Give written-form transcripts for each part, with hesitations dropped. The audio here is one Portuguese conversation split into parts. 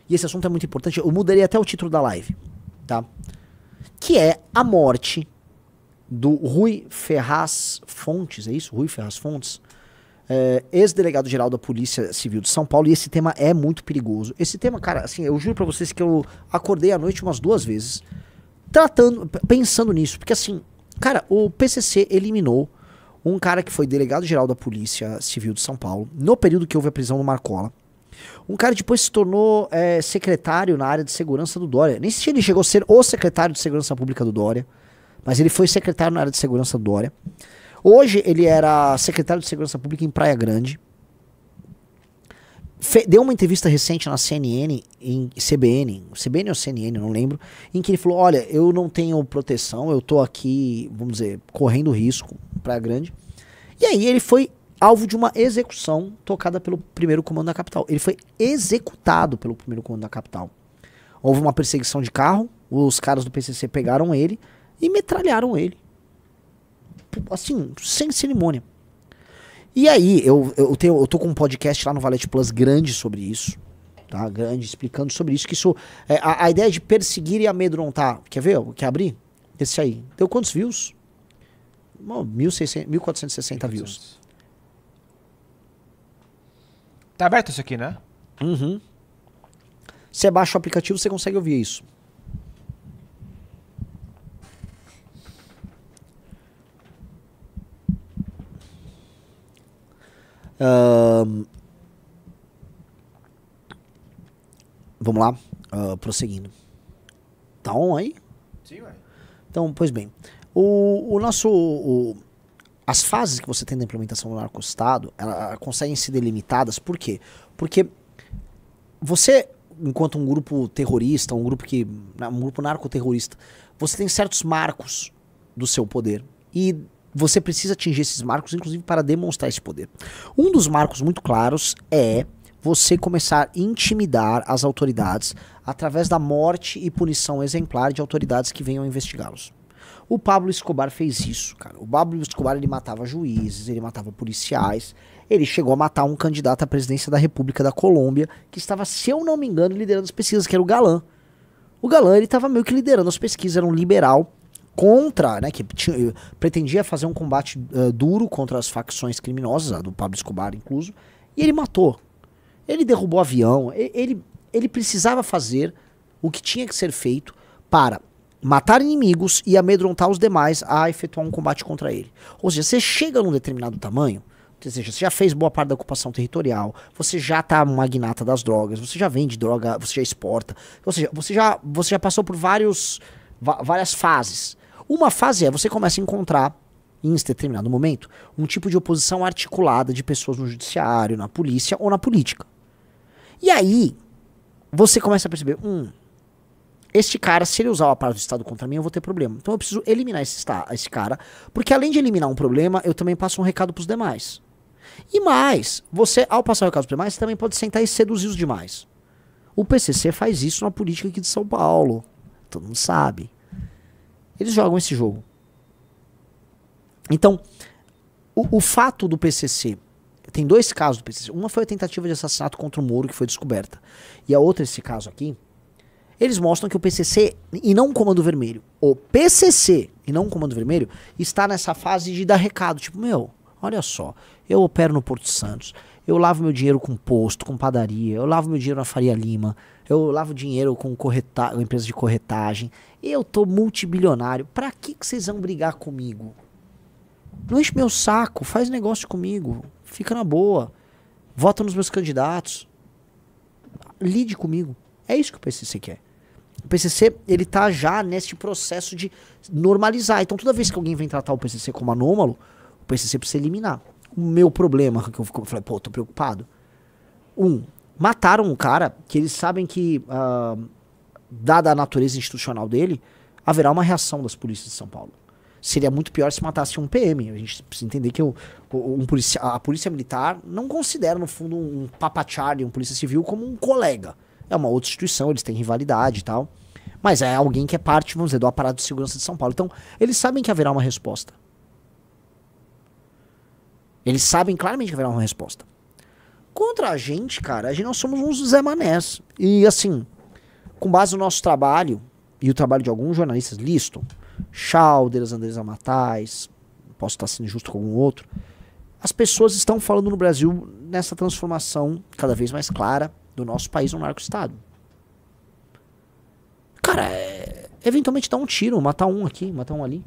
e esse assunto é muito importante, eu mudaria até o título da live, tá? Que é a morte do Rui Ferraz Fontes, é isso? Rui Ferraz Fontes, ex-delegado-geral da Polícia Civil de São Paulo, e esse tema é muito perigoso. Esse tema, cara, assim, eu juro pra vocês que eu acordei à noite umas 2 vezes, pensando nisso, porque assim, cara, o PCC eliminou um cara que foi delegado-geral da Polícia Civil de São Paulo, no período que houve a prisão do Marcola. Um cara depois se tornou secretário na área de segurança do Dória. Nem sei se ele chegou a ser o secretário de segurança pública do Dória, mas ele foi secretário na área de segurança do Dória. Hoje ele era secretário de segurança pública em Praia Grande. Deu uma entrevista recente na CNN, em CBN ou CNN, não lembro, em que ele falou, olha, eu não tenho proteção, eu tô aqui, vamos dizer, correndo risco, Praia Grande. E aí ele foi alvo de uma execução tocada pelo primeiro comando da capital. Ele foi executado pelo primeiro comando da capital. Houve uma perseguição de carro, os caras do PCC pegaram ele e metralharam ele. Assim, sem cerimônia. E aí, eu tô com um podcast lá no Valete Plus grande sobre isso, tá? Grande, explicando sobre isso, que isso, a ideia de perseguir e amedrontar, quer ver? Quer abrir? Esse aí. Deu quantos views? 1460 views. Tá aberto isso aqui, né? Uhum. Você baixa o aplicativo, você consegue ouvir isso. Vamos lá, prosseguindo. Tá on aí? Sim, ué. Então, pois bem, as fases que você tem da implementação do narco-estado, elas conseguem ser delimitadas, por quê? Porque você, enquanto um grupo terrorista, um grupo narcoterrorista, você tem certos marcos do seu poder, e você precisa atingir esses marcos, inclusive, para demonstrar esse poder. Um dos marcos muito claros é você começar a intimidar as autoridades através da morte e punição exemplar de autoridades que venham investigá-los. O Pablo Escobar fez isso, cara. O Pablo Escobar, ele matava juízes, ele matava policiais, ele chegou a matar um candidato à presidência da República da Colômbia, que estava, se eu não me engano, liderando as pesquisas, que era o Galán. O Galán, ele estava meio que liderando as pesquisas, era um liberal contra, né, que pretendia fazer um combate duro contra as facções criminosas, a do Pablo Escobar incluso, e ele matou. Ele derrubou avião, ele precisava fazer o que tinha que ser feito para matar inimigos e amedrontar os demais a efetuar um combate contra ele. Ou seja, você chega num determinado tamanho, ou seja, você já fez boa parte da ocupação territorial, você já tá magnata das drogas, você já vende droga, você já exporta, ou seja, você já passou por várias fases. Uma fase é, você começa a encontrar, em determinado momento, um tipo de oposição articulada de pessoas no judiciário, na polícia ou na política. E aí, você começa a perceber, este cara, se ele usar o aparato do Estado contra mim, eu vou ter problema. Então eu preciso eliminar esse cara, porque além de eliminar um problema, eu também passo um recado pros demais. E mais, você, ao passar o recado pros demais, você também pode sentar e seduzir os demais. O PCC faz isso na política aqui de São Paulo. Todo mundo sabe. Eles jogam esse jogo. Então, o fato do PCC... Tem 2 casos do PCC. Uma foi a tentativa de assassinato contra o Moro, que foi descoberta. E a outra, esse caso aqui, eles mostram que o PCC, e não o Comando Vermelho, o PCC, e não o Comando Vermelho, está nessa fase de dar recado. Tipo, meu, olha só, eu opero no Porto Santos, eu lavo meu dinheiro com posto, com padaria, eu lavo meu dinheiro na Faria Lima, eu lavo dinheiro com empresa de corretagem, eu tô multibilionário, pra que vocês vão brigar comigo? Não enche meu saco, faz negócio comigo, fica na boa, vota nos meus candidatos, lide comigo. É isso que o PCC quer. O PCC, ele tá já nesse processo de normalizar. Então toda vez que alguém vem tratar o PCC como anômalo, o PCC precisa eliminar. O meu problema, que eu falei, pô, tô preocupado. Mataram um cara que eles sabem que, dada a natureza institucional dele, haverá uma reação das polícias de São Paulo. Seria muito pior se matasse um PM. A gente precisa entender que a polícia militar não considera, no fundo, um papachari, um polícia civil, como um colega. É uma outra instituição, eles têm rivalidade e tal. Mas é alguém que é parte, vamos dizer, do aparato de segurança de São Paulo. Então, eles sabem que haverá uma resposta. Eles sabem claramente que haverá uma resposta. Contra a gente, cara, nós somos uns Zé Manés. E assim, com base no nosso trabalho e o trabalho de alguns jornalistas, listo, Chalders, Andresa Matais, posso estar sendo injusto com algum outro, as pessoas estão falando no Brasil nessa transformação cada vez mais clara do nosso país no narco-estado. Cara, eventualmente dar um tiro, matar um aqui, matar um ali.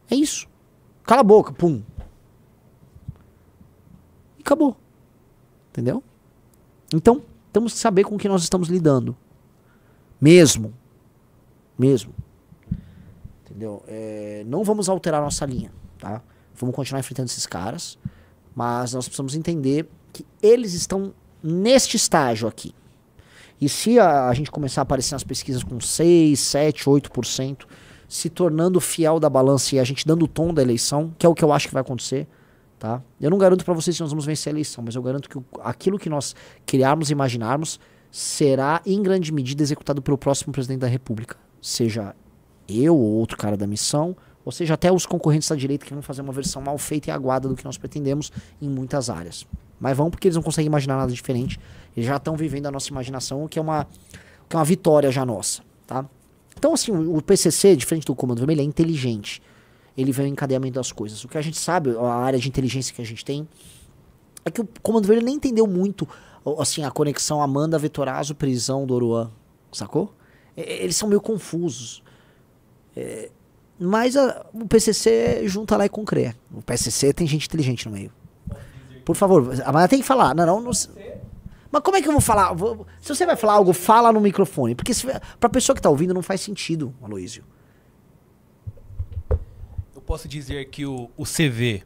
É isso. Cala a boca, pum. E acabou. Entendeu? Então, temos que saber com o que nós estamos lidando. Mesmo. Entendeu? Não vamos alterar nossa linha, tá? Vamos continuar enfrentando esses caras, mas nós precisamos entender que eles estão neste estágio aqui. E se a gente começar a aparecer nas pesquisas com 6, 7, 8%, se tornando fiel da balança e a gente dando o tom da eleição, que é o que eu acho que vai acontecer, tá? Eu não garanto pra vocês que nós vamos vencer a eleição, mas eu garanto que aquilo que nós criarmos e imaginarmos será, em grande medida, executado pelo próximo presidente da República. Seja eu ou outro cara da missão, ou seja, até os concorrentes da direita que vão fazer uma versão mal feita e aguada do que nós pretendemos em muitas áreas. Mas vão porque eles não conseguem imaginar nada diferente. Eles já estão vivendo a nossa imaginação, o que é uma vitória já nossa, tá? Então, assim, o PCC, diferente do Comando Vermelho, é inteligente. Ele vê o encadeamento das coisas. O que a gente sabe, a área de inteligência que a gente tem, é que o Comando Vermelho nem entendeu muito, assim, a conexão Amanda, Vetorazzo, prisão do Oruan, sacou? Eles são meio confusos. Mas o PCC junta lá e concrê. O PCC tem gente inteligente no meio. Por favor, mas tem que falar. Não. Mas como é que eu vou falar? Se você vai falar algo, fala no microfone. Porque pra pessoa que tá ouvindo não faz sentido, Aloysio. Eu posso dizer que o CV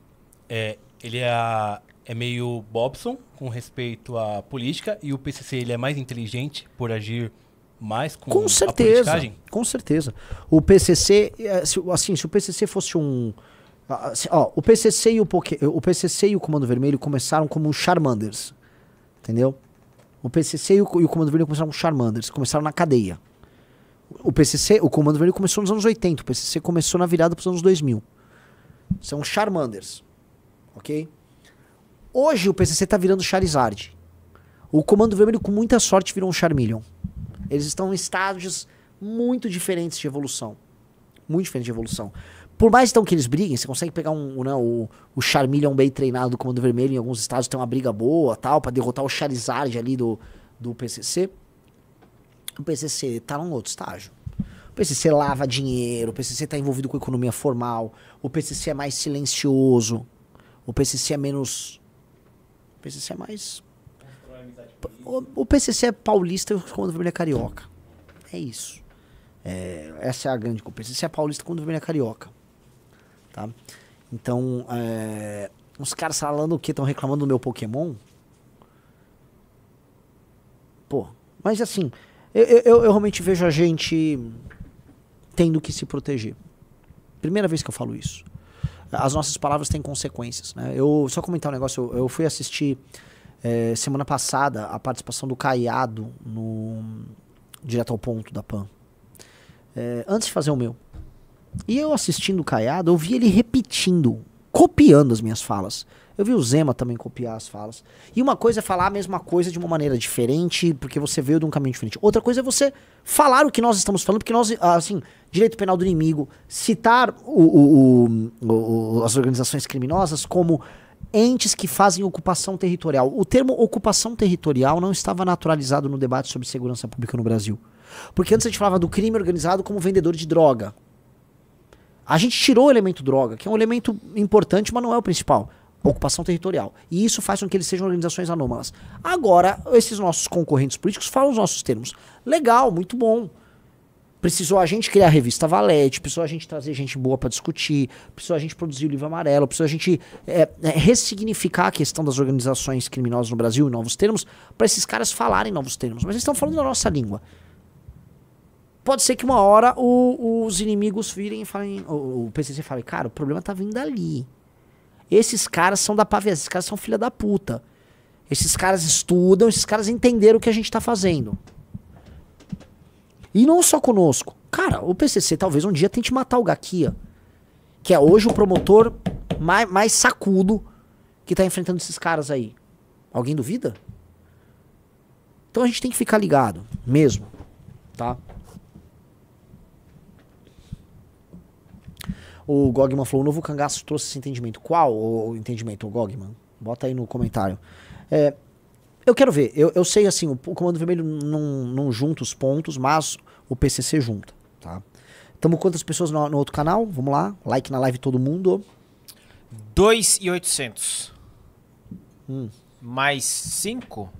ele é meio Bobson com respeito à política e o PCC ele é mais inteligente por agir mais com certeza, a politicagem? Com certeza. O PCC, se o PCC fosse um... o PCC e o Comando Vermelho começaram como Charmanders, entendeu? O PCC e o Comando Vermelho começaram como Charmanders, começaram na cadeia. O Comando Vermelho começou nos anos 80, o PCC começou na virada para os anos 2000. São Charmanders, ok? Hoje o PCC tá virando Charizard. O Comando Vermelho, com muita sorte, virou um Charmeleon. Eles estão em estágios muito diferentes de evolução. Muito diferentes de evolução. Por mais então que eles briguem, você consegue pegar o Charmeleon bem treinado do Comando Vermelho, em alguns estados tem uma briga boa, tal, pra derrotar o Charizard ali do PCC. O PCC tá num outro estágio. O PCC lava dinheiro, o PCC tá envolvido com economia formal, o PCC é mais silencioso, o PCC é menos... O PCC é mais... O PCC é paulista e o Comando Vermelho é carioca. É isso. Essa é a grande coisa. O PCC é paulista e o Comando Vermelho é carioca. Tá? Então, uns caras falando o que? Estão reclamando do meu Pokémon? Pô, mas assim, eu realmente vejo a gente tendo que se proteger. Primeira vez que eu falo isso. As nossas palavras têm consequências, né? Só comentar um negócio, eu fui assistir semana passada a participação do Caiado no Direto ao Ponto da PAN. Antes de fazer o meu. E eu assistindo o Caiado, eu vi ele repetindo, copiando as minhas falas. Eu vi o Zema também copiar as falas. E uma coisa é falar a mesma coisa de uma maneira diferente, porque você veio de um caminho diferente. Outra coisa é você falar o que nós estamos falando, porque nós, assim, direito penal do inimigo, citar as organizações criminosas como entes que fazem ocupação territorial. O termo ocupação territorial não estava naturalizado no debate sobre segurança pública no Brasil. Porque antes a gente falava do crime organizado como vendedor de droga. A gente tirou o elemento droga, que é um elemento importante, mas não é o principal. Ocupação territorial. E isso faz com que eles sejam organizações anômalas. Agora, esses nossos concorrentes políticos falam os nossos termos. Legal, muito bom. Precisou a gente criar a revista Valete, precisou a gente trazer gente boa pra discutir, precisou a gente produzir o livro amarelo, precisou a gente ressignificar a questão das organizações criminosas no Brasil em novos termos, para esses caras falarem novos termos. Mas eles estão falando da nossa língua. Pode ser que uma hora os inimigos virem e falem, o PCC fale, cara, o problema tá vindo dali. Esses caras são da pavesa, esses caras são filha da puta. Esses caras estudam, esses caras entenderam o que a gente tá fazendo. E não só conosco. Cara, o PCC talvez um dia tente matar o Gaquia, que é hoje o promotor mais sacudo que tá enfrentando esses caras aí. Alguém duvida? Então a gente tem que ficar ligado, mesmo, tá? O Gogman falou, o novo cangaço trouxe esse entendimento. Qual o entendimento, o Gogman? Bota aí no comentário. Eu quero ver, eu sei assim, o Comando Vermelho não junta os pontos, mas o PCC junta, tá? Tamo quantas pessoas no outro canal? Vamos lá, like na live todo mundo. 2.800. Mais 5?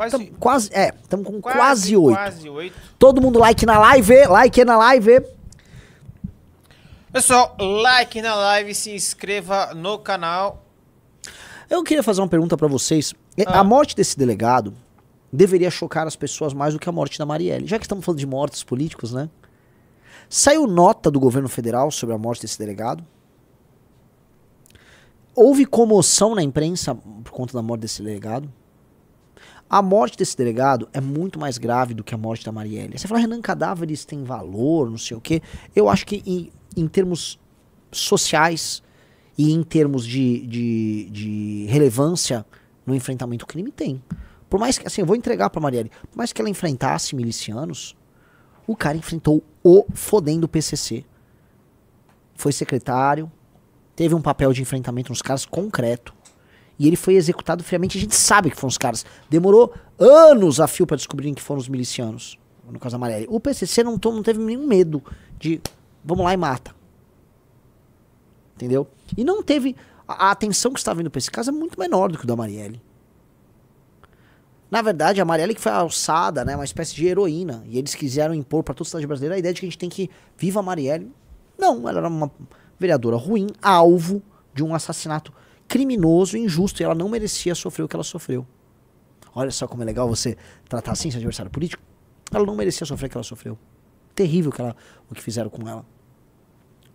Estamos com quase 8. Quase 8. Todo mundo like na live, like na live. Pessoal, like na live, se inscreva no canal. Eu queria fazer uma pergunta pra vocês. A morte desse delegado deveria chocar as pessoas mais do que a morte da Marielle. Já que estamos falando de mortos políticos, né? Saiu nota do governo federal sobre a morte desse delegado. Houve comoção na imprensa por conta da morte desse delegado. A morte desse delegado é muito mais grave do que a morte da Marielle. Você fala, Renan, cadáveres têm valor, não sei o quê. Eu acho que em termos sociais e em termos de relevância no enfrentamento ao crime, tem. Por mais que, assim, eu vou entregar pra Marielle, por mais que ela enfrentasse milicianos, o cara enfrentou o fodendo PCC. Foi secretário, teve um papel de enfrentamento nos caras concreto. E ele foi executado friamente. A gente sabe que foram os caras. Demorou anos a fio pra descobrirem que foram os milicianos. No caso da Marielle. O PCC não teve nenhum medo de vamos lá e mata. Entendeu? E não teve... A atenção que estava vindo pra esse caso é muito menor do que o da Marielle. Na verdade, a Marielle que foi alçada, né? Uma espécie de heroína. E eles quiseram impor pra toda a cidade brasileira a ideia de que a gente tem que... Viva a Marielle. Não, ela era uma vereadora ruim, alvo de um assassinato criminoso e injusto, e ela não merecia sofrer o que ela sofreu. Olha só como é legal você tratar assim seu adversário político. Ela não merecia sofrer o que ela sofreu. Terrível o que fizeram com ela.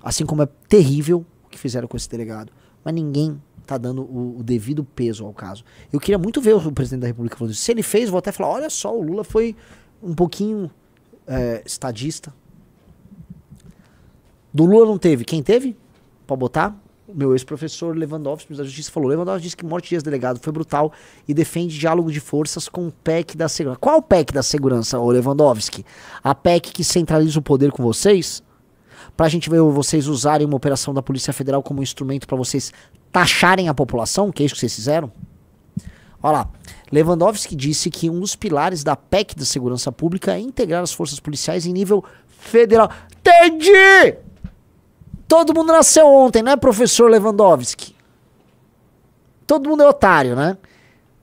Assim como é terrível o que fizeram com esse delegado. Mas ninguém tá dando o devido peso ao caso. Eu queria muito ver o presidente da República falando isso. Se ele fez, vou até falar, olha só, o Lula foi um pouquinho estadista. Do Lula não teve. Quem teve? Pra botar? O meu ex-professor Lewandowski, ministro da Justiça, falou. Lewandowski disse que morte de ex-delegado foi brutal e defende diálogo de forças com o PEC da segurança. Qual o PEC da segurança, ô Lewandowski? A PEC que centraliza o poder com vocês? Pra gente ver vocês usarem uma operação da Polícia Federal como instrumento pra vocês taxarem a população? Que é isso que vocês fizeram? Olha lá. Lewandowski disse que um dos pilares da PEC da segurança pública é integrar as forças policiais em nível federal. Entendi! Todo mundo nasceu ontem, né, professor Lewandowski? Todo mundo é otário, né?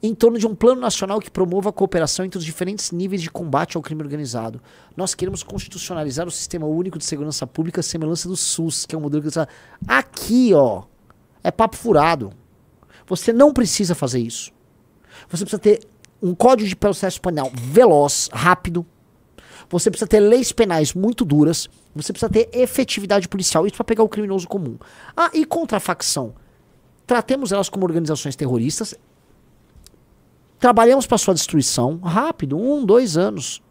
Em torno de um plano nacional que promova a cooperação entre os diferentes níveis de combate ao crime organizado. Nós queremos constitucionalizar o Sistema Único de Segurança Pública à semelhança do SUS, que é um modelo que... Aqui, ó, é papo furado. Você não precisa fazer isso. Você precisa ter um código de processo penal veloz, rápido. Você precisa ter leis penais muito duras. Você precisa ter efetividade policial. Isso para pegar o criminoso comum. E contra a facção? Tratemos elas como organizações terroristas. Trabalhamos para sua destruição. Rápido, 1, 2 anos.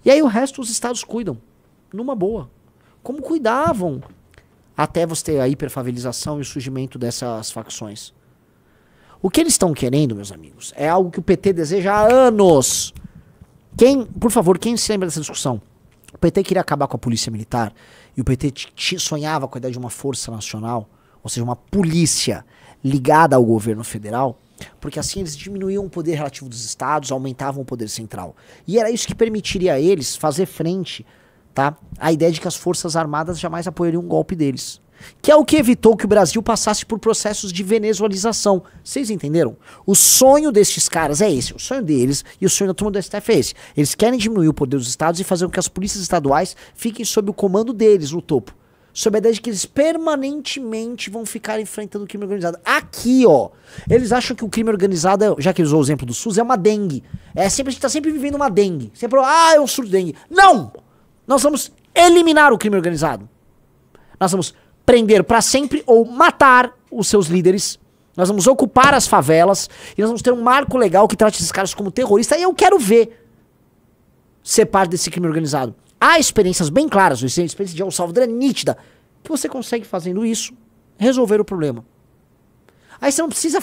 E aí o resto os estados cuidam. Numa boa. Como cuidavam até você ter a hiperfavelização e o surgimento dessas facções. O que eles estão querendo, meus amigos, é algo que o PT deseja há anos. Por favor, quem se lembra dessa discussão? O PT queria acabar com a polícia militar e o PT sonhava com a ideia de uma força nacional, ou seja, uma polícia ligada ao governo federal, porque assim eles diminuíam o poder relativo dos estados, aumentavam o poder central. E era isso que permitiria a eles fazer frente, tá, à ideia de que as forças armadas jamais apoiariam um golpe deles. Que é o que evitou que o Brasil passasse por processos de venezuelização. Vocês entenderam? O sonho destes caras é esse. O sonho deles e o sonho da turma do STF é esse. Eles querem diminuir o poder dos estados e fazer com que as polícias estaduais fiquem sob o comando deles no topo. Sob a ideia de que eles permanentemente vão ficar enfrentando o crime organizado. Aqui, ó. Eles acham que o crime organizado, já que eles usou o exemplo do SUS, é uma dengue. A gente tá sempre vivendo uma dengue. Sempre, é um surto de dengue. Não! Nós vamos eliminar o crime organizado. Nós vamos prender para sempre ou matar os seus líderes. Nós vamos ocupar as favelas e nós vamos ter um marco legal que trate esses caras como terroristas. E eu quero ver ser parte desse crime organizado. Há experiências bem claras, a experiência de El Salvador é nítida, que você consegue, fazendo isso, resolver o problema. Aí você não precisa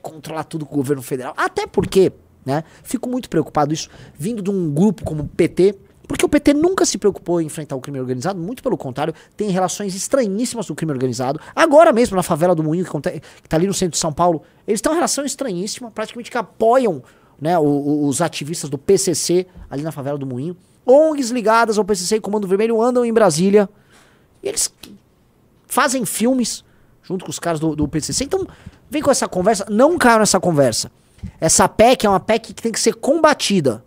controlar tudo com o governo federal. Até porque, né, fico muito preocupado isso vindo de um grupo como o PT, porque o PT nunca se preocupou em enfrentar o crime organizado, muito pelo contrário, tem relações estranhíssimas do crime organizado. Agora mesmo, na favela do Moinho, que tá ali no centro de São Paulo, eles têm uma relação estranhíssima, praticamente que apoiam, né, os ativistas do PCC ali na favela do Moinho. ONGs ligadas ao PCC e Comando Vermelho andam em Brasília, e eles fazem filmes junto com os caras do PCC. Então, vem com essa conversa, não caiam nessa conversa. Essa PEC é uma PEC que tem que ser combatida.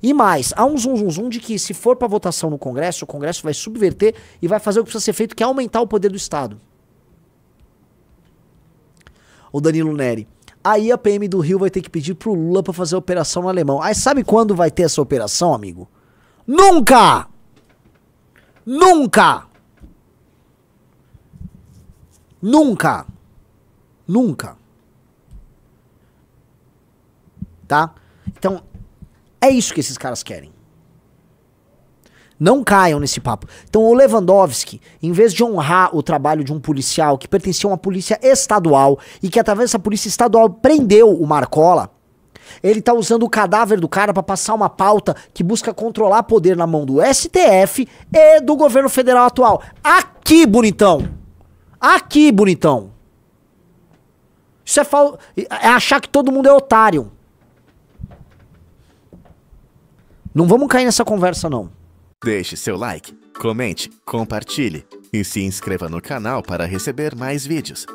E mais, há um zum de que se for pra votação no Congresso, o Congresso vai subverter e vai fazer o que precisa ser feito, que é aumentar o poder do Estado. O Danilo Neri. Aí a PM do Rio vai ter que pedir pro Lula pra fazer a operação no Alemão. Aí sabe quando vai ter essa operação, amigo? Nunca! Nunca! Nunca! Nunca! Tá? Então, é isso que esses caras querem. Não caiam nesse papo. Então o Lewandowski, em vez de honrar o trabalho de um policial que pertencia a uma polícia estadual e que através dessa polícia estadual prendeu o Marcola, ele tá usando o cadáver do cara pra passar uma pauta que busca controlar poder na mão do STF e do governo federal atual. Aqui, bonitão! Aqui, bonitão! Isso é achar que todo mundo é otário. Não vamos cair nessa conversa, não. Deixe seu like, comente, compartilhe e se inscreva no canal para receber mais vídeos.